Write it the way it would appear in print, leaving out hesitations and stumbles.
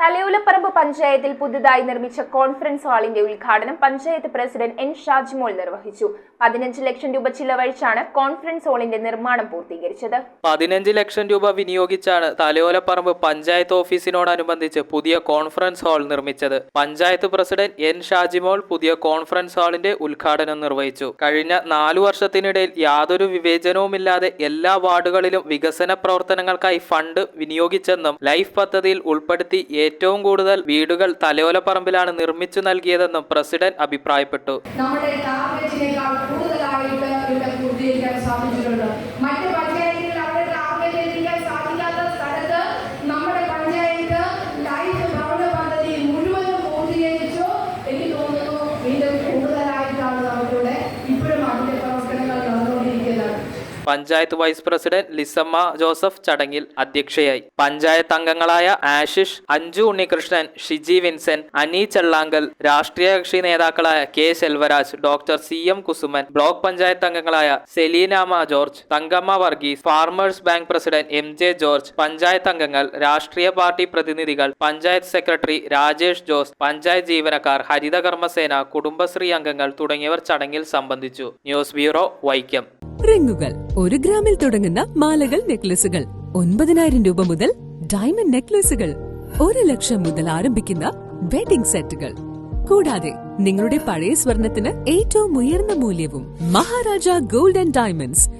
തലയോലപ്പറമ്പ് പഞ്ചായത്തിൽ പുതുതായി നിർമ്മിച്ച കോൺഫറൻസ് ഹാളിന്റെ ഉദ്ഘാടനം പഞ്ചായത്ത് പ്രസിഡന്റ് എൻ ഷാജിമോൾ നിർവഹിച്ചു. 15 ലക്ഷം രൂപ ചിലവഴിച്ചാണ് കോൺഫറൻസ് ഹാളിന്റെ നിർമ്മാണം പൂർത്തീകരിച്ചത്. 15 ലക്ഷം രൂപ വിനിയോഗിച്ചാണ് തലയോലപ്പറമ്പ് പഞ്ചായത്ത് ഓഫീസിനോടനുബന്ധിച്ച് പുതിയ കോൺഫറൻസ് ഹാൾ നിർമ്മിച്ചത്. പഞ്ചായത്ത് പ്രസിഡന്റ് എൻ ഷാജിമോൾ പുതിയ കോൺഫറൻസ് ഹാളിന്റെ ഉദ്ഘാടനം നിർവഹിച്ചു. കഴിഞ്ഞ 4 വർഷത്തിനിടയിൽ യാതൊരു വിവേചനവുമില്ലാതെ എല്ലാ വാർഡുകളിലും വികസന പ്രവർത്തനങ്ങൾക്കായി ഫണ്ട് വിനിയോഗിച്ചെന്നും ലൈഫ് പദ്ധതിയിൽ ഉൾപ്പെടുത്തി ഏറ്റവും കൂടുതൽ വീടുകൾ തലയോലപ്പറമ്പിലാണ് നിർമ്മിച്ചു നൽകിയതെന്നും പ്രസിഡന്റ് അഭിപ്രായപ്പെട്ടു. Panchayat vice president Lisamma Joseph ചടങ്ങിൽ അധ്യക്ഷയായി. പഞ്ചായത്ത് അംഗങ്ങളായ ആശിഷ്, അഞ്ജു ഉണ്ണികൃഷ്ണൻ, ഷിജി വിൻസെന്റ്, അനി ചെള്ളാങ്കൽ, രാഷ്ട്രീയ കക്ഷി നേതാക്കളായ K Selvaraj, doctor CM Kusuman, block panchayat അംഗങ്ങളായ Selinama George, Thankamma Varghese, farmers bank president MJ George, panchayat അംഗങ്ങൾ, രാഷ്ട്രീയ പാർട്ടി പ്രതിനിധികൾ, പഞ്ചായത്ത് സെക്രട്ടറി രാജേഷ് ജോസ്, പഞ്ചായത്ത് ജീവനക്കാർ, ഹരിതകർമ്മസേന, കുടുംബശ്രീ അംഗങ്ങൾ തുടങ്ങിയവർ ചടങ്ങിൽ സംബന്ധിച്ചു. News bureau, Vaikom. റിങ്ങുകൾ 1 ഗ്രാമിൽ തുടങ്ങുന്ന മാലകൾ, നെക്ലസുകൾ 9,000 രൂപ മുതൽ ഡയമണ്ട് നെക്ലസുകൾ 1 ലക്ഷം മുതൽ ആരംഭിക്കുന്ന വെഡിംഗ് സെറ്റുകൾ. കൂടാതെ നിങ്ങളുടെ പഴയ സ്വർണത്തിന് ഏറ്റവും ഉയർന്ന മൂല്യവും മഹാരാജ ഗോൾഡ് ആൻഡ് ഡയമണ്ട്സ്